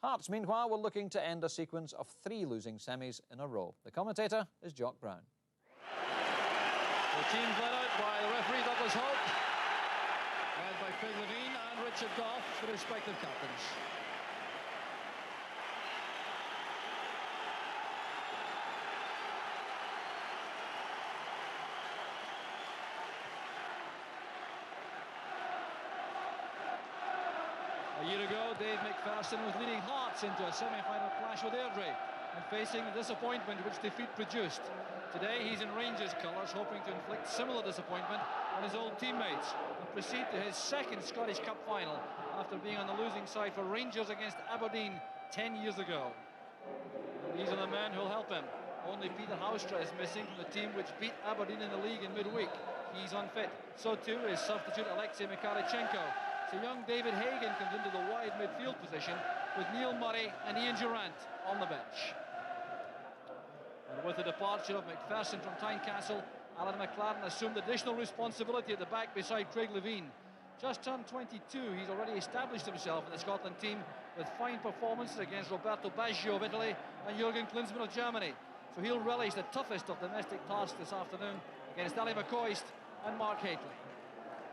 Hearts, meanwhile, were looking to end a sequence of 3 losing semis in a row. The commentator is Jock Brown. The team's led out by the referee Douglas Holt, led by Craig Levein and Richard Gough, the respective captains. A year ago, Dave McPherson was leading Hearts into a semi-final clash with Airdrie and facing the disappointment which defeat produced. Today, he's in Rangers colours, hoping to inflict similar disappointment on his old teammates and proceed to his second Scottish Cup final after being on the losing side for Rangers against Aberdeen 10 years ago. And these are the men who'll help him. Only Peter Haustra is missing from the team which beat Aberdeen in the league in midweek. He's unfit. So too is substitute Alexei Mikharichenko. So young David Hagan comes into the wide midfield position with Neil Murray and Ian Durrant on the bench. And with the departure of McPherson from Tynecastle, Alan McLaren assumed additional responsibility at the back beside Craig Levein. Just turned 22, he's already established himself in the Scotland team with fine performances against Roberto Baggio of Italy and Jurgen Klinsmann of Germany. So he'll relish the toughest of domestic tasks this afternoon against Ali McCoist and Mark Hateley.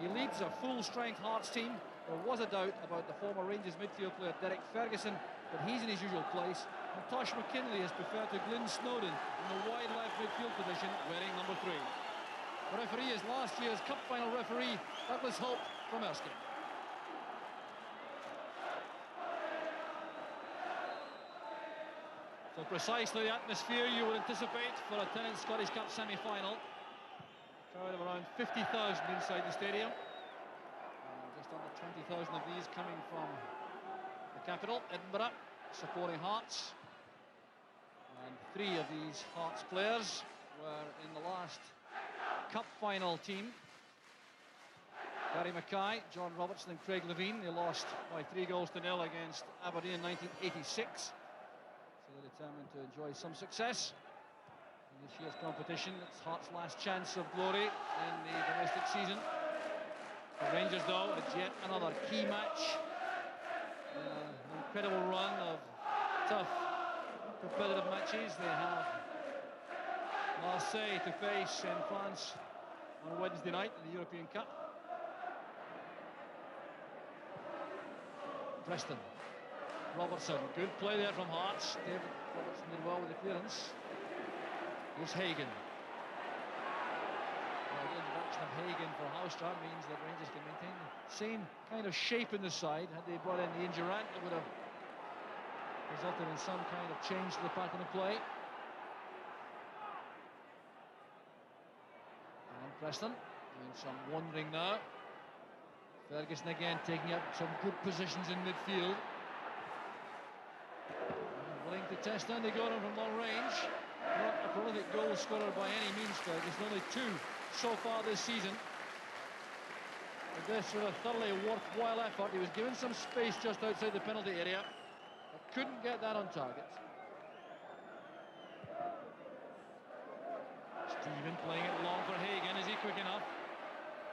He leads a full-strength Hearts team. There was a doubt about the former Rangers midfield player Derek Ferguson, but he's in his usual place. And Tosh McKinley has preferred to Glyn Snowden in the wide left midfield position, wearing number 3. The referee is last year's Cup final referee, Douglas Holt from Erskine. So precisely the atmosphere you would anticipate for a Tennent's Scottish Cup semi-final. Crowd of around 50,000 inside the stadium. Just under 20,000 of these coming from the capital, Edinburgh, supporting Hearts. And 3 of these Hearts players were in the last Cup final team. Gary Mackay, John Robertson and Craig Levein. They lost by 3-0 against Aberdeen in 1986. So they're determined to enjoy some success in this year's competition. It's Hearts' last chance of glory in the domestic season. The Rangers, though, it's yet another key match. An incredible run of tough, competitive matches. They have Marseille to face in France on Wednesday night in the European Cup. Preston, Robertson, good play there from Hearts. David Robertson did well with the clearance. Here's Hagan. The introduction of Hagan for Haustra means that Rangers can maintain the same kind of shape in the side. Had they brought in Ian Durrant, it would have resulted in some kind of change to the pattern of play. And Preston doing some wandering now. Ferguson again taking up some good positions in midfield. Willing to test Andy Gordon from long range. Not a prolific goal scorer by any means, Ferguson. Only 2 so far this season. But this was a thoroughly worthwhile effort. He was given some space just outside the penalty area, but couldn't get that on target. Stephen playing it long for Hagan. Is he quick enough?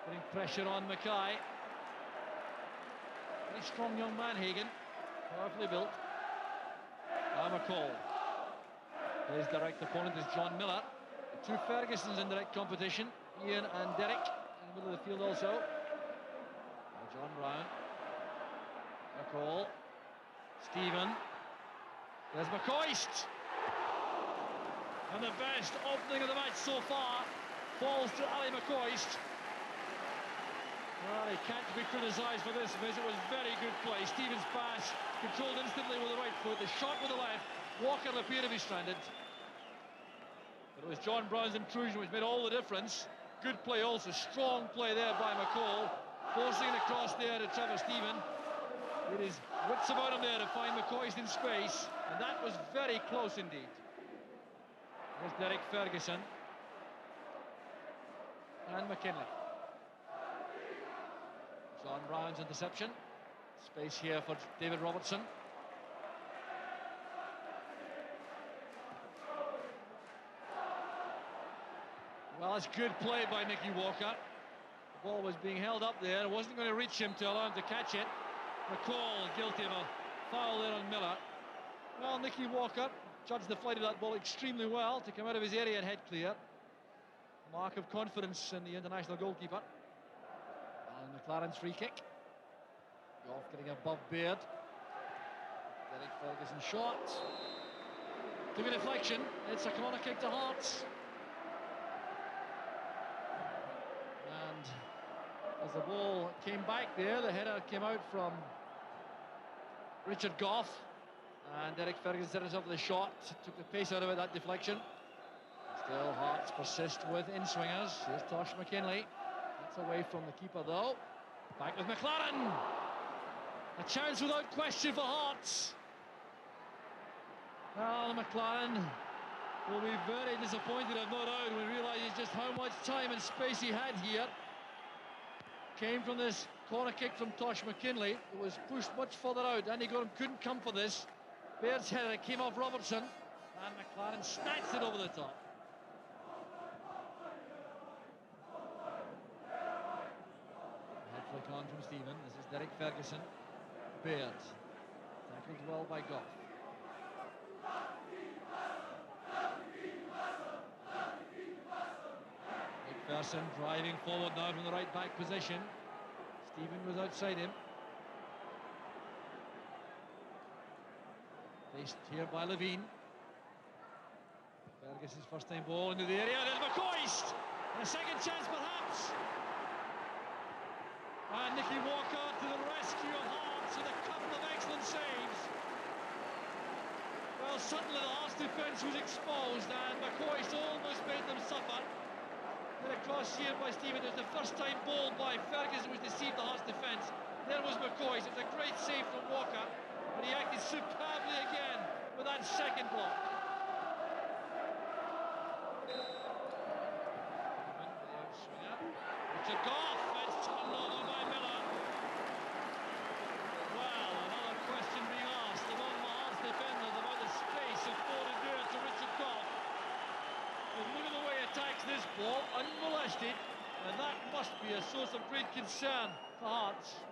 Putting pressure on Mackay. Very strong young man, Hagan. Powerfully built. McCall. His direct opponent is John Miller. The 2 Fergusons in direct competition, Ian and Derek in the middle of the field also. Now John Brown. McCall. Stephen. There's McCoist. And the best opening of the match so far falls to Ali McCoist. Well, he can't be criticised for this because it was very good play. Stephen's pass controlled instantly with the right foot, the shot with the left. Walker appeared to be stranded. But it was John Brown's intrusion which made all the difference. Good play also, strong play there by McCall. Forcing it across there to Trevor Stephen. It is wits about him there to find McCoist in space. And that was very close indeed. There's Derek Ferguson. And McKinley. John Brown's interception. Space here for David Robertson. Well, it's good play by Nicky Walker. The ball was being held up there. It wasn't going to reach him to allow him to catch it. McCall guilty of a foul there on Miller. Well, Nicky Walker judged the flight of that ball extremely well to come out of his area and head clear. Mark of confidence in the international goalkeeper. And McLaren's free kick. Goff getting above Baird. Derek Ferguson shot. Took a deflection. It's a corner kick to Hearts. And as the ball came back there, the header came out from Richard Goff. And Derek Ferguson set himself with the shot. Took the pace out of it, that deflection. Still Hearts persist with in-swingers. Here's Tosh McKinley. That's away from the keeper though. Back with McLaren. A chance without question for Hearts. Well, McLaren will be very disappointed, I've no doubt, when he realises just how much time and space he had here. Came from this corner kick from Tosh McKinley. It was pushed much further out. Andy Gorham couldn't come for this. Baird's header came off Robertson, and McLaren snatched it over the top. Head flick on from Stephen. This is Derek Ferguson. Baird tackled well by Goff. McPherson driving forward now from the right back position. Stephen was outside him. Faced here by Levine. Ferguson's first time ball into the area. There's McCoist! And a second chance perhaps. And Nicky Walker to the rescue of Hearts with a couple of excellent saves. Well, suddenly the Hearts defence was exposed and McCoist almost made them suffer. Then across here by Stephen. It was the first time ball by Ferguson which deceived the Hearts defence. There was McCoist. It was a great save from Walker, but he acted superbly again with that second block. Richard Goff, it's turned over by Miller. Well, another question being asked among the Hearts defenders about the space afforded there to Richard Goff. But look at the way he attacks this ball, unmolested, and that must be a source of great concern for Hearts.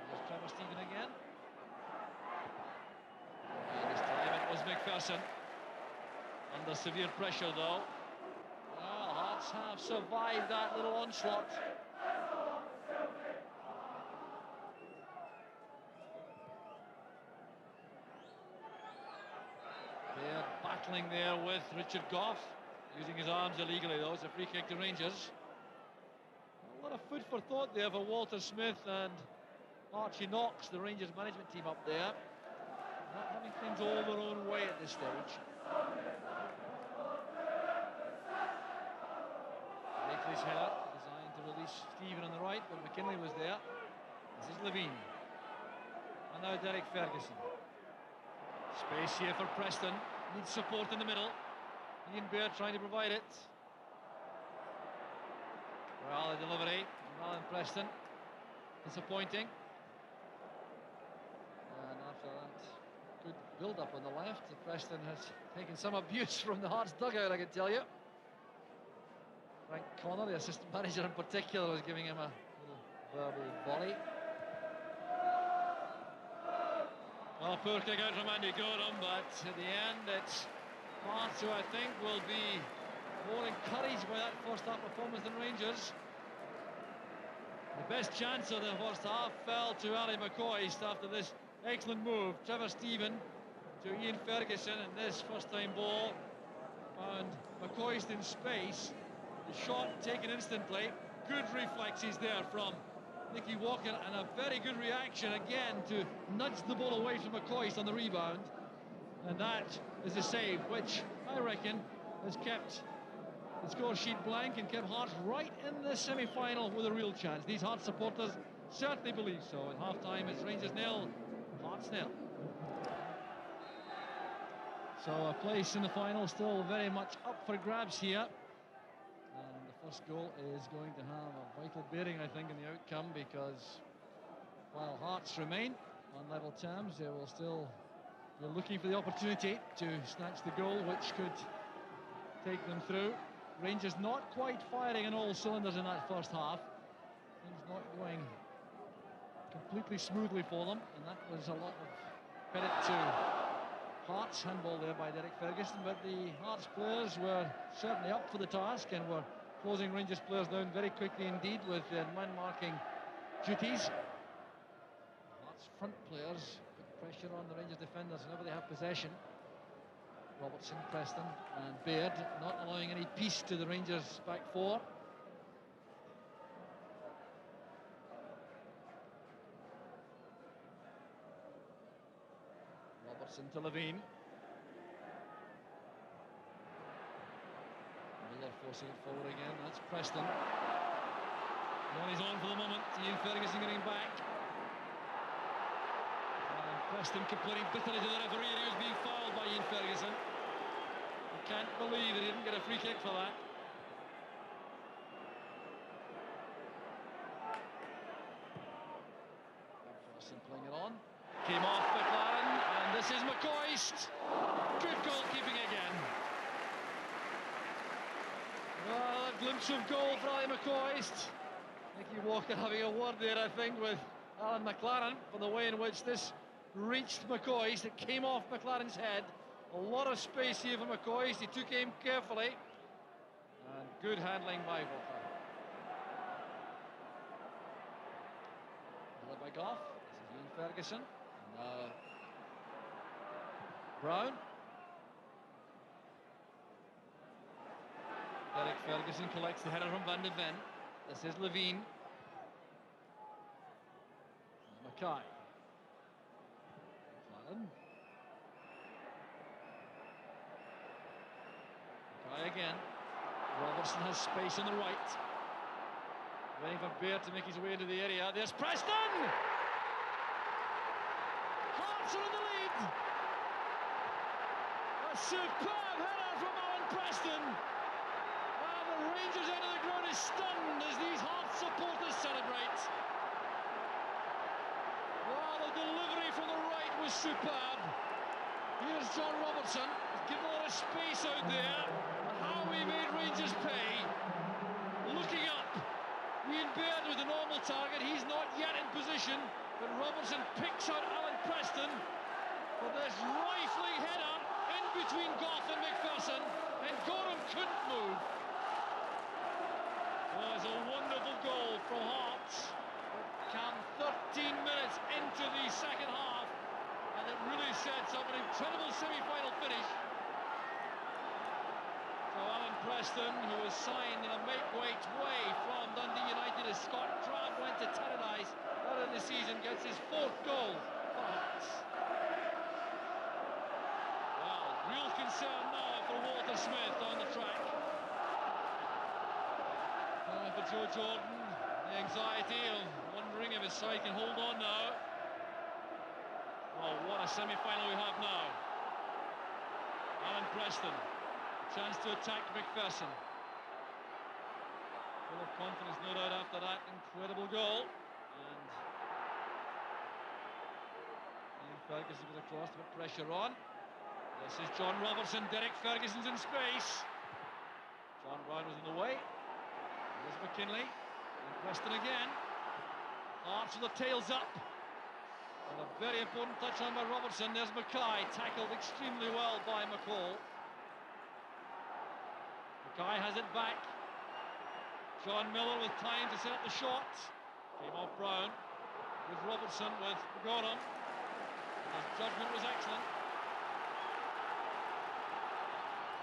There's Trevor Stephen again. And this time it was McPherson. Under severe pressure though. Well, Hearts have survived that little onslaught. They're battling there with Richard Goff, using his arms illegally though. It's a free kick to Rangers. A lot of food for thought there for Walter Smith and Archie Knox, the Rangers management team up there. Not having things all their own way at this stage. Blakely's header designed to release Stephen on the right, but McKinley was there. This is Levine. And now Derek Ferguson. Space here for Preston. Needs support in the middle. Ian Baird trying to provide it. Well, the delivery from Alan Preston. Disappointing. And after that, good build-up on the left. Preston has taken some abuse from the Hearts dugout, I can tell you. Frank Connor, the assistant manager in particular, was giving him a little verbal volley. Well, a poor kick out from Andy Gorham, but at the end it's Hearts who I think will be more encouraged by that first half performance than Rangers. The best chance of the first half fell to Ali McCoist after this excellent move. Trevor Stephen to Ian Ferguson, and this first time ball found McCoist in space. The shot taken instantly. Good reflexes there from Nicky Walker, and a very good reaction again to nudge the ball away from McCoist on the rebound. And that is a save which I reckon has kept the score sheet blank and kept Hearts right in the semi-final with a real chance. These Hearts supporters certainly believe so. At half-time it's Rangers 0, Hearts 0. So a place in the final still very much up for grabs here. And the first goal is going to have a vital bearing, I think, in the outcome, because while Hearts remain on level terms, they will still be looking for the opportunity to snatch the goal which could take them through. Rangers not quite firing on all cylinders in that first half. Things not going completely smoothly for them, and that was a lot of credit to Hearts. Handball there by Derek Ferguson, but the Hearts players were certainly up for the task and were closing Rangers players down very quickly indeed with their man-marking duties. Hearts front players put pressure on the Rangers defenders whenever they have possession. Robertson, Preston and Baird not allowing any peace to the Rangers back four. Robertson to Levine. Miller forcing it forward again, that's Preston. One is on for the moment, Ian Ferguson getting back. And Preston complaining bitterly to the referee that he was being fouled by Ian Ferguson. I can't believe he didn't get a free kick for that. Ferguson playing it on. Came off McLaren, and this is McCoist. Good goalkeeping again. Well, a glimpse of goal for Ali McCoist. Nicky Walker having a word there, I think, with Alan McLaren for the way in which this reached McCoist. It came off McLaren's head. A lot of space here for McCoist. He took aim carefully. And good handling by Walker. Another by Goff. This is Ian Ferguson. And Brown. Derek Ferguson collects the header from Van de Ven. This is Levine. Mackay. McLaren. Mackay again. Robertson has space on the right. Waiting for Baird to make his way into the area. There's Preston! Hearts are in the lead! A superb header from Alan Preston! The Rangers end of the ground is stunned as these Hearts supporters celebrate. Wow, the delivery from the right was superb. Here's John Robertson, given a lot of space out there. How he made Rangers pay. Looking up, Ian Baird with a normal target. He's not yet in position, but Robertson picks out Alan Preston for this rifling header in between Goff and McPherson, and Gorham couldn't move. Well, it's a wonderful goal from Hearts. Come 13 minutes into the second half, and it really sets up an incredible semi-final finish. So Alan Preston, who was signed in a make-weight way from Dundee United as Scott Trabb went to Tannadice earlier in the season, gets his fourth goal for Hearts. Well, real concern now for Walter Smith down the track. For Joe Jordan, the anxiety of wondering if his side can hold on now. Oh, what a semi-final we have now. Alan Preston, chance to attack McPherson. Full of confidence, no doubt, after that incredible goal. And Ian Ferguson goes across to put pressure on. This is John Robertson. Derek Ferguson's in space. John Brown was in the way. There's McKinley, and Preston again. Hearts with the tails up. And a very important touch on by Robertson. There's Mackay, tackled extremely well by McCall. Mackay has it back. John Miller with time to set up the shot. Came off Brown. With Robertson with Gorham. His judgment was excellent.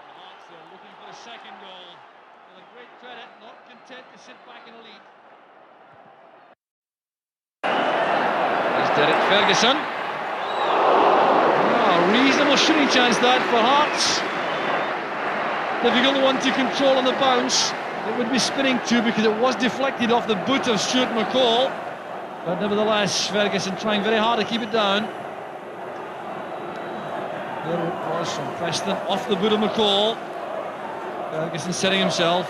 And Hearts are looking for the second goal. With a great credit, not content to sit back in a lead. There's Derek Ferguson. A reasonable shooting chance that for Hearts. Difficult one to control on the bounce. It would be spinning too because it was deflected off the boot of Stuart McCall. But nevertheless, Ferguson trying very hard to keep it down. There it was from Preston, off the boot of McCall. Ferguson setting himself.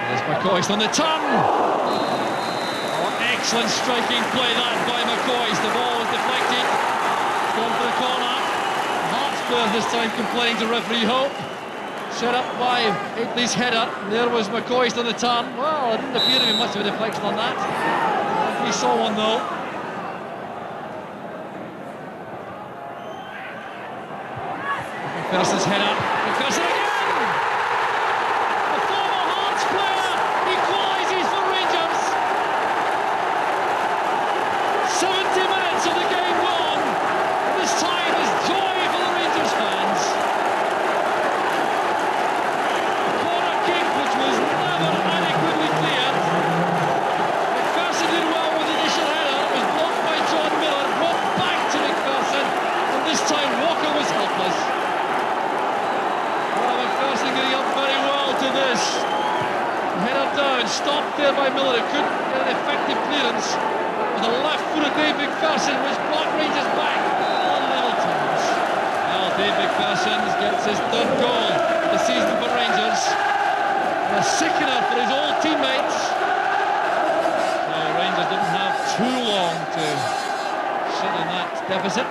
There's McCoist on the turn. Oh, excellent striking play that by McCoist. The ball was deflected. It's gone for the corner. Hearts players this time complaining to referee Hope. Set up by Aitley's header. There was McCoist on the turn. Well, it didn't appear to be much of a deflection on that. We saw one though. McPherson's header. McPherson again! The former Hearts player equalises for Rangers. 70 minutes of the game gone. This time is joy for the Rangers fans. A corner kick which was never adequately cleared. McPherson did well with the initial header. It was blocked by John Miller, brought back to McPherson, and this time Walker was helpless. McPherson getting up very well to this. Header down, stopped there by Miller. It couldn't get an effective clearance. With a left-footed Dave McPherson, which brought Rangers back on level terms. Well, Dave McPherson gets his third goal of the season for Rangers. And a sickener for his old teammates. So Rangers didn't have too long to sit in that deficit.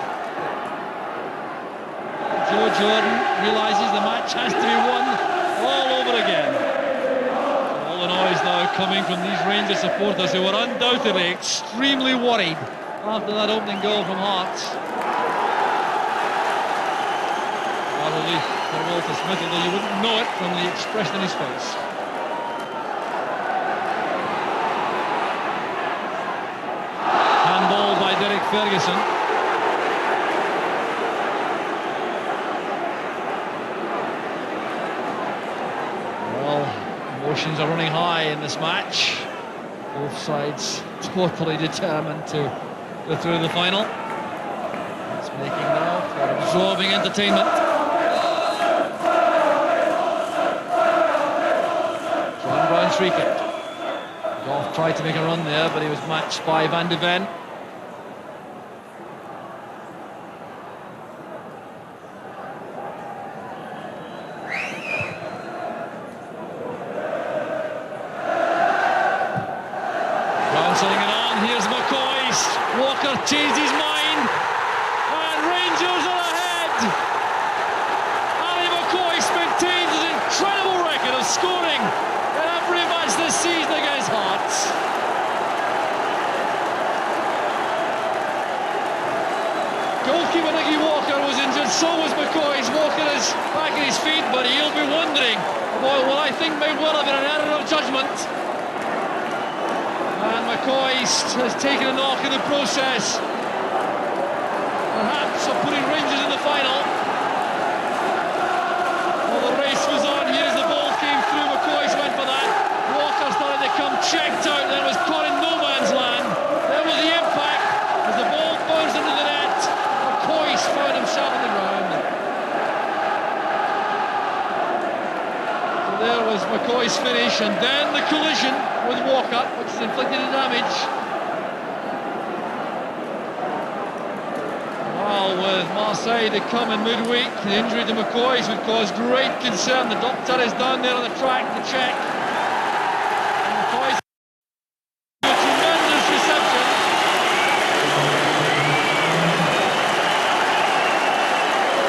Joe Jordan realises the match has to be won all over again. All the noise now coming from these Rangers supporters who were undoubtedly extremely worried after that opening goal from Hearts. A relief for Walter Smith, although you wouldn't know it from the expression on his face. Handball by Derek Ferguson. Emotions are running high in this match. Both sides totally determined to go through the final. It's making now for absorbing entertainment. John Brown's free kick. Goff tried to make a run there, but he was matched by Van de Ven. Walker changed his mind, and Rangers are ahead. Ali McCoist maintains his incredible record of scoring in every match this season against Hearts. Goalkeeper Nicky Walker was injured, so was McCoist. Walker is back on his feet, but he'll be wondering about what I think may well have been an error of judgment. And McCoist has taken a knock in the process, perhaps of putting Rangers in the final. Well, the race was on. Here's the ball came through. McCoist went for that. Walker started to come checked out. Then was caught in no man's land. There was the impact as the ball bounced into the net. McCoist found himself on the ground. So there was McCoist's finish, and then the collision with Walker, which has inflicted the damage. Well, with Marseille to come in midweek, the injury to McCoist would cause great concern. The doctor is down there on the track to check. And McCoist, a tremendous reception.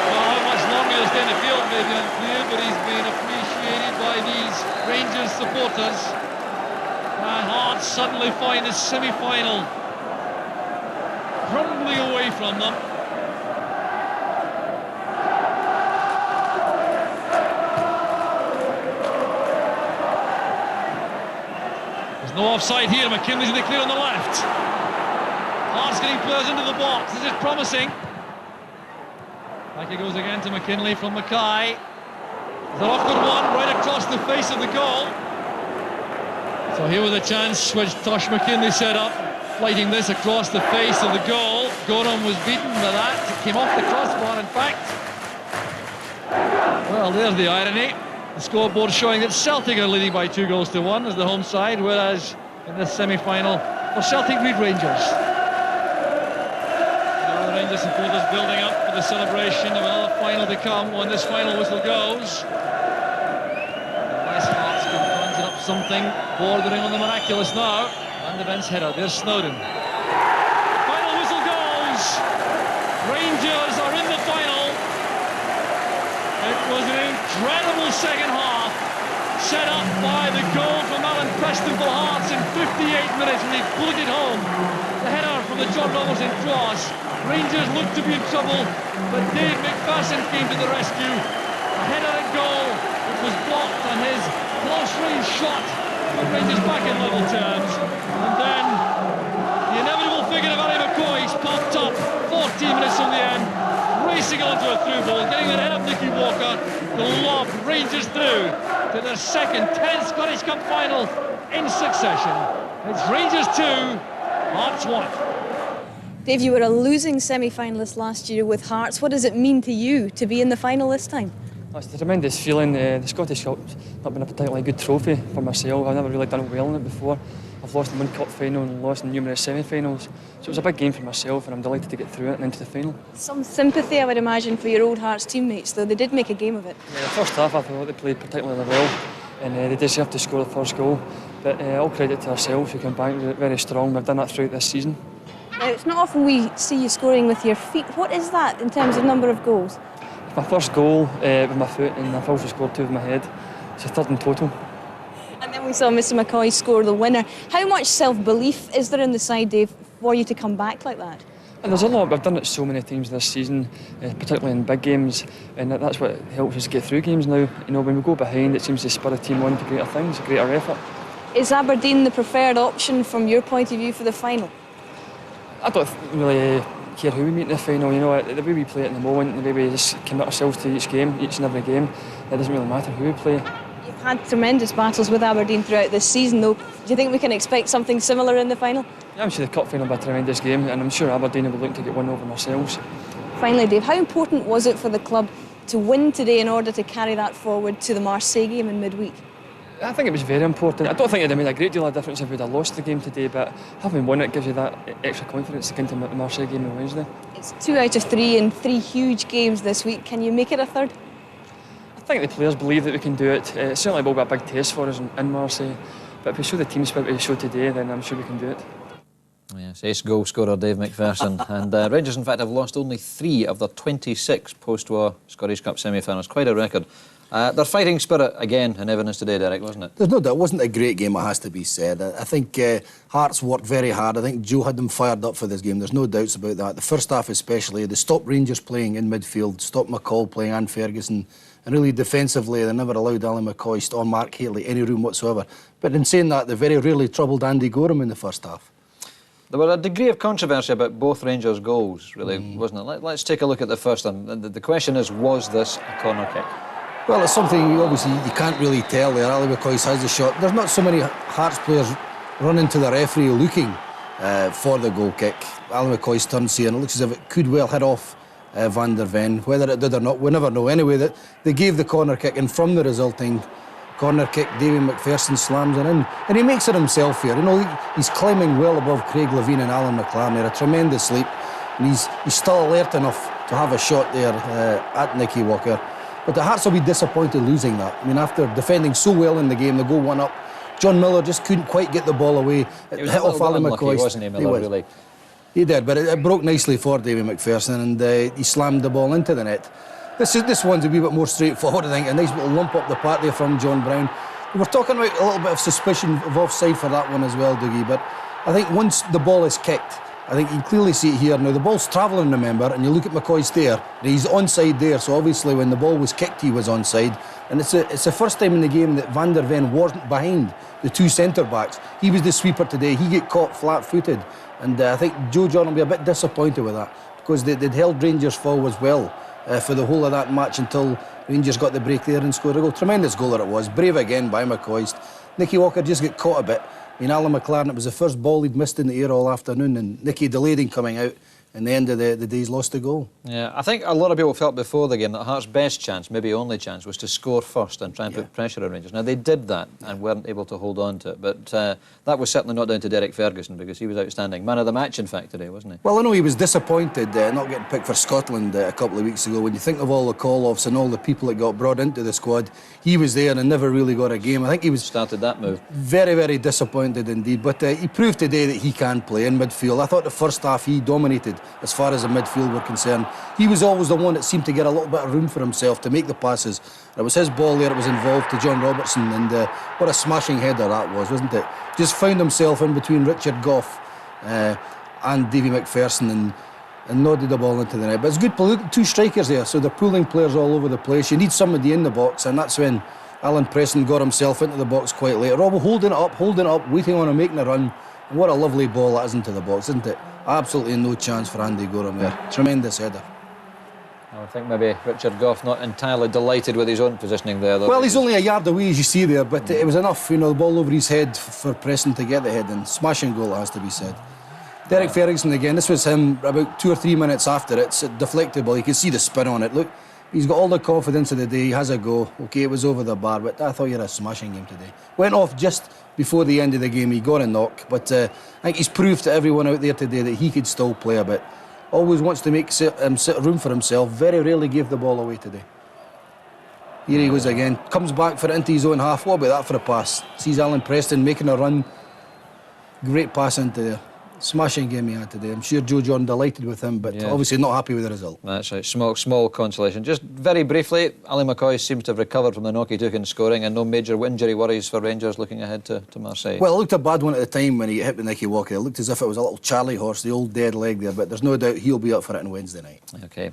Well, how much longer he'll stay in the field may be unclear, but he's been appreciated by these Rangers supporters. And Hearts suddenly find the semi-final crumbling away from them. There's no offside here. McKinley's in the clear on the left. Hearts getting players into the box. This is promising. Back he goes again to McKinley from Mackay. There's an awkward one right across the face of the goal. So here with a chance which Tosh McKinley set up, flighting this across the face of the goal. Gorham was beaten by that. It came off the crossbar, in fact. Well, there's the irony. The scoreboard showing that Celtic are leading by 2-1 as the home side, whereas in this semi-final, for Celtic read Rangers. Now the Rangers supporters building up for the celebration of another final to come when this final whistle goes. Hearts can conjure up something bordering on the miraculous now. Van de Ven's header, there's Snowden. Final whistle goes. Rangers are in the final. was an incredible second half, set up by the goal from Alan Preston for Hearts in 58 minutes when he pulled it home. The header from the John Robertson cross. Rangers looked to be in trouble, but Dave McPherson came to the rescue. A header at goal, which was blocked, and his close-range shot put Rangers back in level terms. And then the inevitable figure of Ali McCoist popped up 14 minutes from the end, racing onto a through ball, getting it ahead of Nicky Walker to lob Rangers through to their second 10th Scottish Cup final in succession. It's Rangers 2, Hearts 1. Dave, you were a losing semi-finalist last year with Hearts. What does it mean to you to be in the final this time? It's a tremendous feeling. The Scottish Cup's not been a particularly good trophy for myself. I've never really done well in it before. I've lost in one cup final and lost in numerous semi-finals. So it was a big game for myself, and I'm delighted to get through it and into the final. Some sympathy, I would imagine, for your old Hearts teammates, though. They did make a game of it. Yeah, the first half I thought they played particularly well, and they deserved to score the first goal. But all credit to ourselves, we came back very strong. We've done that throughout this season. Now, it's not often we see you scoring with your feet. What is that in terms of number of goals? My first goal with my foot, and I've also scored 2 with my head. It's a third in total. And then we saw Mr McCoy score the winner. How much self-belief is there in the side, Dave, for you to come back like that? And there's a lot. I've done it so many times this season, particularly in big games, and that's what helps us get through games now. You know, when we go behind, it seems to spur a team on to greater things, a greater effort. Is Aberdeen the preferred option from your point of view for the final? I don't really care who we meet in the final. You know, the way we play it in the moment, the way we just commit ourselves to each game, each and every game, it doesn't really matter who we play. You've had tremendous battles with Aberdeen throughout this season, though. Do you think we can expect something similar in the final? Yeah, I'm sure the cup final will be a tremendous game, and I'm sure Aberdeen will be looking to get one over themselves. Finally, Dave, how important was it for the club to win today in order to carry that forward to the Marseille game in midweek? I think it was very important. I don't think it would have made a great deal of difference if we'd have lost the game today, but having won it gives you that extra confidence to get into the Marseille game on Wednesday. It's 2 out of 3 in 3 huge games this week. Can you make it a third? I think the players believe that we can do it. It certainly will be a big test for us in Marseille, but if we show the team spirit we showed today, then I'm sure we can do it. Yes, ace goal scorer Dave McPherson. And Rangers, in fact, have lost only 3 of their 26 post-war Scottish Cup semi-finals. Quite a record. Their fighting spirit, again, in evidence today, Derek, wasn't it? There's no doubt. It wasn't a great game, it has to be said. I think Hearts worked very hard. I think Joe had them fired up for this game. There's no doubts about that. The first half especially, they stopped Rangers playing in midfield, stopped McCall playing and Ferguson, and really defensively, they never allowed Alan McCoist or Mark Haley any room whatsoever. But in saying that, they very rarely troubled Andy Gorham in the first half. There was a degree of controversy about both Rangers' goals, really, wasn't it? Let's take a look at the first one. The question is, was this a corner kick? Well, it's something, obviously, you can't really tell there. Ali McCoist has the shot. There's not so many Hearts players running to the referee looking for the goal kick. Ali McCoist turns here, and it looks as if it could well hit off Van der Ven. Whether it did or not, we never know. Anyway, that they gave the corner kick, and from the resulting corner kick, David McPherson slams it in. And he makes it himself here. You know, he's climbing well above Craig Levein and Alan McLaren. They're a tremendous leap. And he's still alert enough to have a shot there at Nicky Walker. But the Hearts will be disappointed losing that. I mean, after defending so well in the game, they go 1 up. John Miller just couldn't quite get the ball away. It was hit off Alan McCoist. Wasn't he, Miller, really? He did, but it broke nicely for David McPherson, and he slammed the ball into the net. This one's a wee bit more straightforward, I think. A nice little lump up the park there from John Brown. We were talking about a little bit of suspicion of offside for that one as well, Dougie, but I think once the ball is kicked, I think you can clearly see it here. Now, the ball's travelling, remember, and you look at McCoist there, and he's onside there, so obviously when the ball was kicked, he was onside. And it's the first time in the game that Van der Ven wasn't behind the 2 centre-backs. He was the sweeper today. He get caught flat-footed. And I think Joe John will be a bit disappointed with that, because they'd held Rangers forwards well for the whole of that match until Rangers got the break there and scored a goal. Tremendous goal that it was. Brave again by McCoist. Nicky Walker just got caught a bit. I mean, Alan McLaren, it was the first ball he'd missed in the air all afternoon, and Nicky delayed in coming out, and the end of the day he's lost the goal. Yeah, I think a lot of people felt before the game that Hearts' best chance, maybe only chance, was to score first and try and put pressure on Rangers. Now, they did that and weren't able to hold on to it, but that was certainly not down to Derek Ferguson, because he was outstanding. Man of the match, in fact, today, wasn't he? Well, I know he was disappointed not getting picked for Scotland a couple of weeks ago. When you think of all the call-offs and all the people that got brought into the squad, he was there and never really got a game. I think he was... Started that move. Very, very disappointed indeed, but he proved today that he can play in midfield. I thought the first half he dominated side as far as the midfield were concerned. He was always the one that seemed to get a little bit of room for himself to make the passes. It was his ball there that was involved to John Robertson, and what a smashing header that was, wasn't it? Just found himself in between Richard Gough and Davy McPherson and nodded the ball into the net. But it's good, two strikers there, so they're pulling players all over the place. You need somebody in the box, and that's when Alan Preston got himself into the box quite late. Robbo holding it up, waiting on him making a run. And what a lovely ball that is into the box, isn't it? Absolutely no chance for Andy Gorham there. Tremendous header. I think maybe Richard Gough not entirely delighted with his own positioning there, though. Well, he's only a yard away, as you see there, but it was enough, the ball over his head for Preston to get the head in. Smashing goal, it has to be said. Derek Ferguson again, this was him about 2 or 3 minutes after it's a deflected ball. You can see the spin on it. Look, he's got all the confidence of the day. He has a go. OK, it was over the bar, but I thought you had a smashing game today. Went off just before the end of the game. He got a knock, but I think he's proved to everyone out there today that he could still play a bit. Always wants to make room for himself. Very rarely gave the ball away today. Here he goes again. Comes back for it into his own half. What about that for a pass? Sees Alan Preston making a run. Great pass into there. Smashing game he had today. I'm sure Joe Jordan delighted with him, but obviously not happy with the result. That's right. Small consolation. Just very briefly, Ali McCoy seems to have recovered from the knock he took in scoring, and no major injury worries for Rangers looking ahead to Marseille. Well, it looked a bad one at the time when he hit with Nicky Walker. It looked as if it was a little Charlie horse, the old dead leg there, but there's no doubt he'll be up for it on Wednesday night. OK.